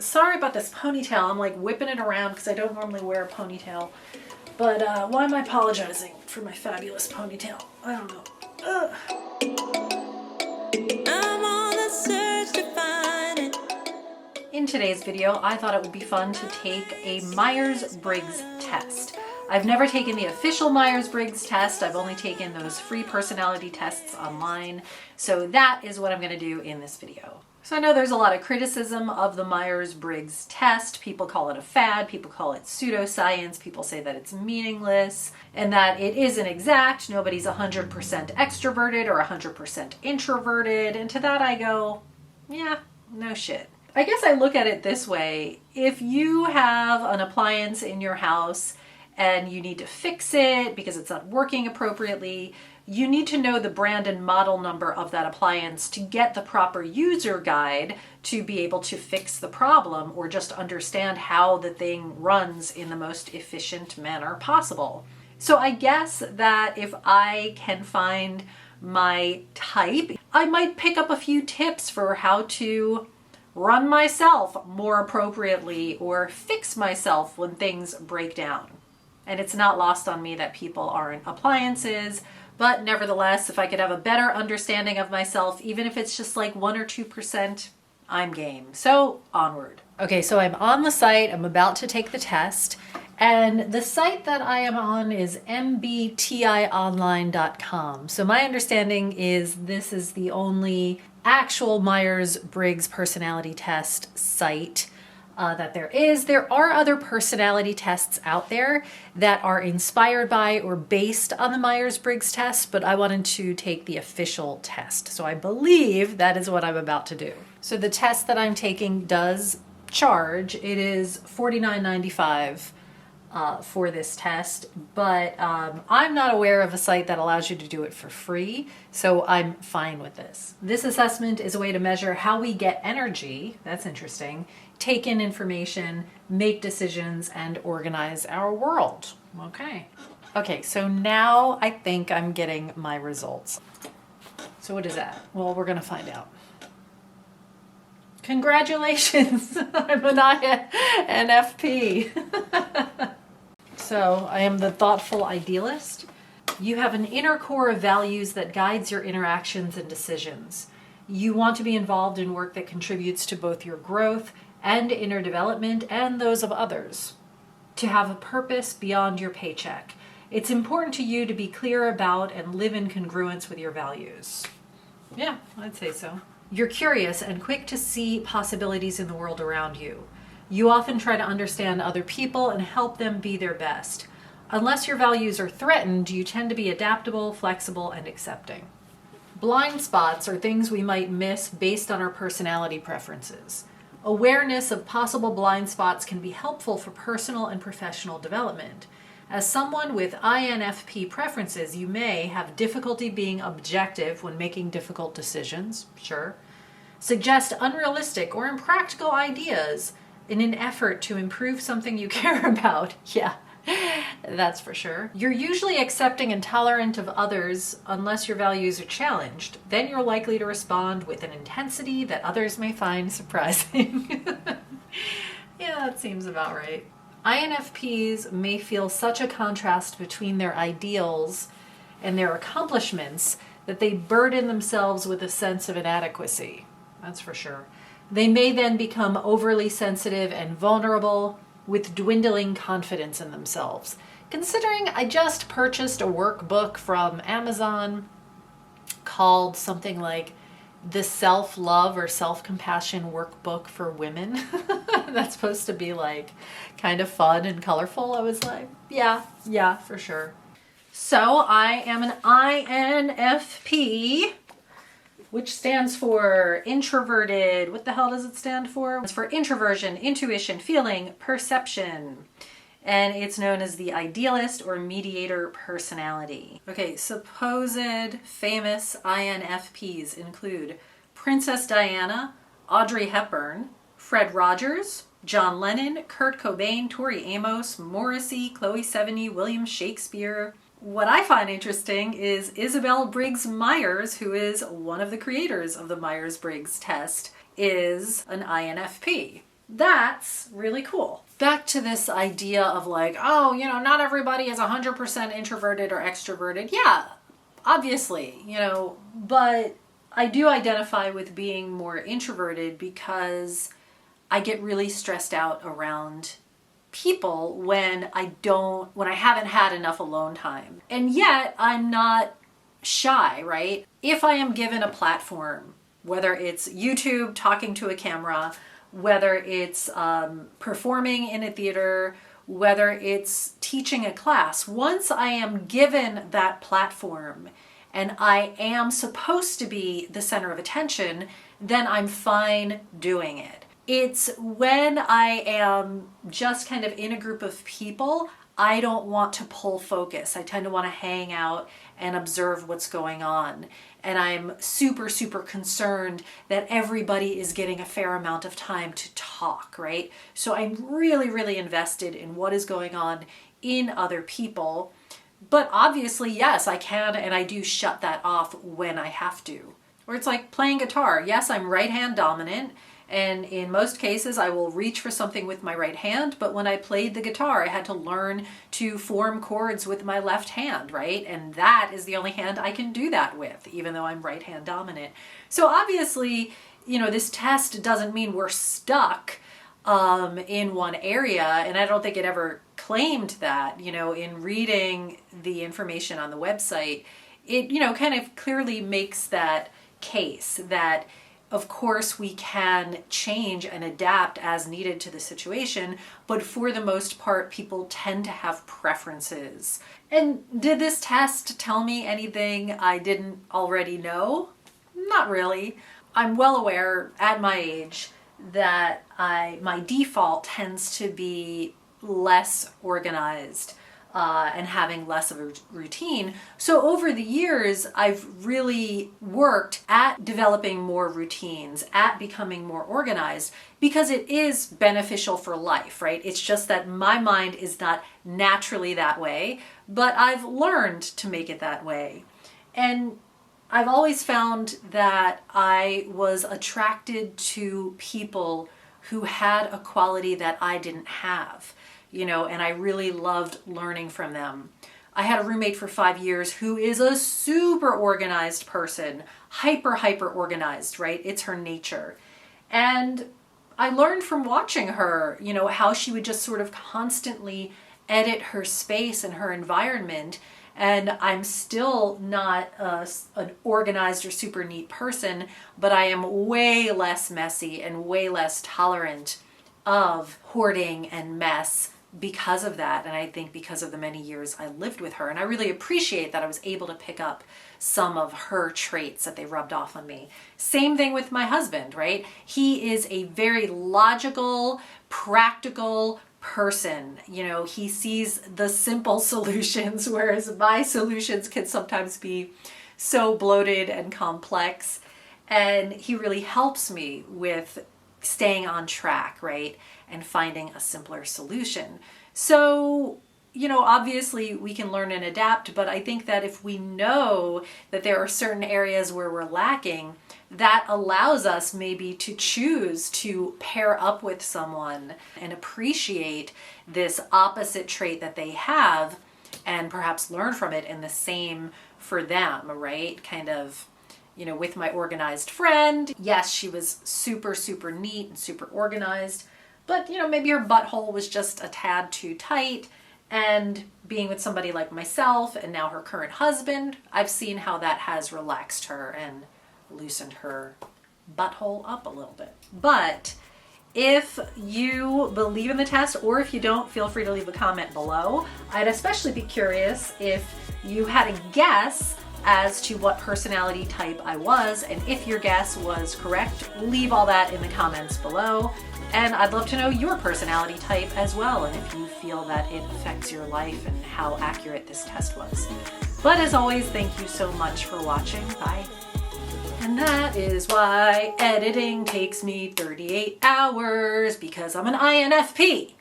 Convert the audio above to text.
Sorry about this ponytail. I'm like whipping it around because I don't normally wear a ponytail. But why am I apologizing for my fabulous ponytail? I don't know. Ugh. I'm on the search to find it. In today's video, I thought it would be fun to take a Myers-briggs test. I've never taken the official Myers-briggs test. I've only taken those free personality tests online. So that is what I'm going to do in this video. So I know there's a lot of criticism of the Myers-briggs test. People call it a fad, people call it pseudoscience, people say that it's meaningless, and that it isn't exact. Nobody's 100% extroverted or 100% introverted. And to that I go, yeah, no shit. I guess I look at it this way. If you have an appliance in your house and you need to fix it because it's not working appropriately, you need to know the brand and model number of that appliance to get the proper user guide to be able to fix the problem or just understand how the thing runs in the most efficient manner possible. So I guess that if I can find my type, I might pick up a few tips for how to run myself more appropriately or fix myself when things break down. And it's not lost on me that people aren't appliances, but nevertheless, if I could have a better understanding of myself, even if it's just like 1 or 2%, I'm game. So onward. Okay, so I'm on the site. I'm about to take the test. And the site that I am on is MBTIonline.com. So my understanding is this is the only actual Myers-briggs personality test site that there is. There are other personality tests out there that are inspired by or based on the Myers-briggs test, but I wanted to take the official test. So I believe that is what I'm about to do. So the test that I'm taking does charge. It is $49.95 for this test, but I'm not aware of a site that allows you to do it for free, so I'm fine with this. This assessment is a way to measure how we get energy, that's interesting, take in information, make decisions, and organize our world. Okay, so now I think I'm getting my results. So what is that? Well, we're gonna find out. Congratulations, I'm an INFP. So I am the thoughtful idealist. You have an inner core of values that guides your interactions and decisions. You want to be involved in work that contributes to both your growth and inner development and those of others. To have a purpose beyond your paycheck. It's important to you to be clear about and live in congruence with your values. Yeah, I'd say so. You're curious and quick to see possibilities in the world around you. You often try to understand other people and help them be their best. Unless your values are threatened, you tend to be adaptable, flexible, and accepting. Blind spots are things we might miss based on our personality preferences. Awareness of possible blind spots can be helpful for personal and professional development. As someone with INFP preferences, you may have difficulty being objective when making difficult decisions, sure. Suggest unrealistic or impractical ideas in an effort to improve something you care about. Yeah, that's for sure. You're usually accepting and tolerant of others unless your values are challenged. Then you're likely to respond with an intensity that others may find surprising. Yeah, that seems about right. INFPs may feel such a contrast between their ideals and their accomplishments that they burden themselves with a sense of inadequacy. That's for sure. They may then become overly sensitive and vulnerable with dwindling confidence in themselves. Considering I just purchased a workbook from Amazon called something like the Self-Love or Self-Compassion Workbook for Women. That's supposed to be like kind of fun and colorful. I was like, yeah, for sure. So I am an INFP, which stands for introverted. What the hell does it stand for? It's for introversion, intuition, feeling, perception. And it's known as the idealist or mediator personality. Okay, supposed famous INFPs include Princess Diana, Audrey Hepburn, Fred Rogers, John Lennon, Kurt Cobain, Tori Amos, Morrissey, Chloe Sevigny, William Shakespeare. What I find interesting is Isabel Briggs Myers, who is one of the creators of the Myers-Briggs test, is an INFP. That's really cool. Back to this idea of like, oh, not everybody is 100% introverted or extroverted. Yeah, obviously, but I do identify with being more introverted because I get really stressed out around people when I haven't had enough alone time. And yet I'm not shy, right? If I am given a platform, whether it's YouTube talking to a camera, whether it's performing in a theater, whether it's teaching a class, once I am given that platform and I am supposed to be the center of attention, then I'm fine doing it. It's when I am just kind of in a group of people, I don't want to pull focus. I tend to want to hang out and observe what's going on. And I'm super, super concerned that everybody is getting a fair amount of time to talk, right? So I'm really, really invested in what is going on in other people. But obviously, yes, I can and I do shut that off when I have to. Or it's like playing guitar. Yes, I'm right hand dominant. And in most cases, I will reach for something with my right hand. But when I played the guitar, I had to learn to form chords with my left hand, right? And that is the only hand I can do that with, even though I'm right hand dominant. So obviously, this test doesn't mean we're stuck in one area. And I don't think it ever claimed that, in reading the information on the website, it, kind of clearly makes that case that of course, we can change and adapt as needed to the situation, but for the most part, people tend to have preferences. And did this test tell me anything I didn't already know? Not really. I'm well aware at my age that my default tends to be less organized and having less of a routine. So over the years, I've really worked at developing more routines, at becoming more organized, because it is beneficial for life, right? It's just that my mind is not naturally that way, but I've learned to make it that way. And I've always found that I was attracted to people who had a quality that I didn't have. And I really loved learning from them. I had a roommate for 5 years who is a super organized person, hyper organized, right? It's her nature. And I learned from watching her, how she would just sort of constantly edit her space and her environment. And I'm still not an organized or super neat person, but I am way less messy and way less tolerant of hoarding and mess because of that. And I think because of the many years I lived with her. And I really appreciate that I was able to pick up some of her traits that they rubbed off on me. Same thing with my husband, right? He is a very logical, practical person. He sees the simple solutions, whereas my solutions can sometimes be so bloated and complex. And he really helps me with staying on track, right? And finding a simpler solution. So, obviously we can learn and adapt, but I think that if we know that there are certain areas where we're lacking, that allows us maybe to choose to pair up with someone and appreciate this opposite trait that they have and perhaps learn from it, and the same for them, right? Kind of, with my organized friend, yes, she was super, super neat and super organized, but, maybe her butthole was just a tad too tight. And being with somebody like myself and now her current husband, I've seen how that has relaxed her and loosened her butthole up a little bit. But if you believe in the test, or if you don't, feel free to leave a comment below. I'd especially be curious if you had a guess as to what personality type I was, and if your guess was correct, leave all that in the comments below. And I'd love to know your personality type as well, and if you feel that it affects your life and how accurate this test was. But as always, thank you so much for watching. Bye. And that is why editing takes me 38 hours, because I'm an INFP.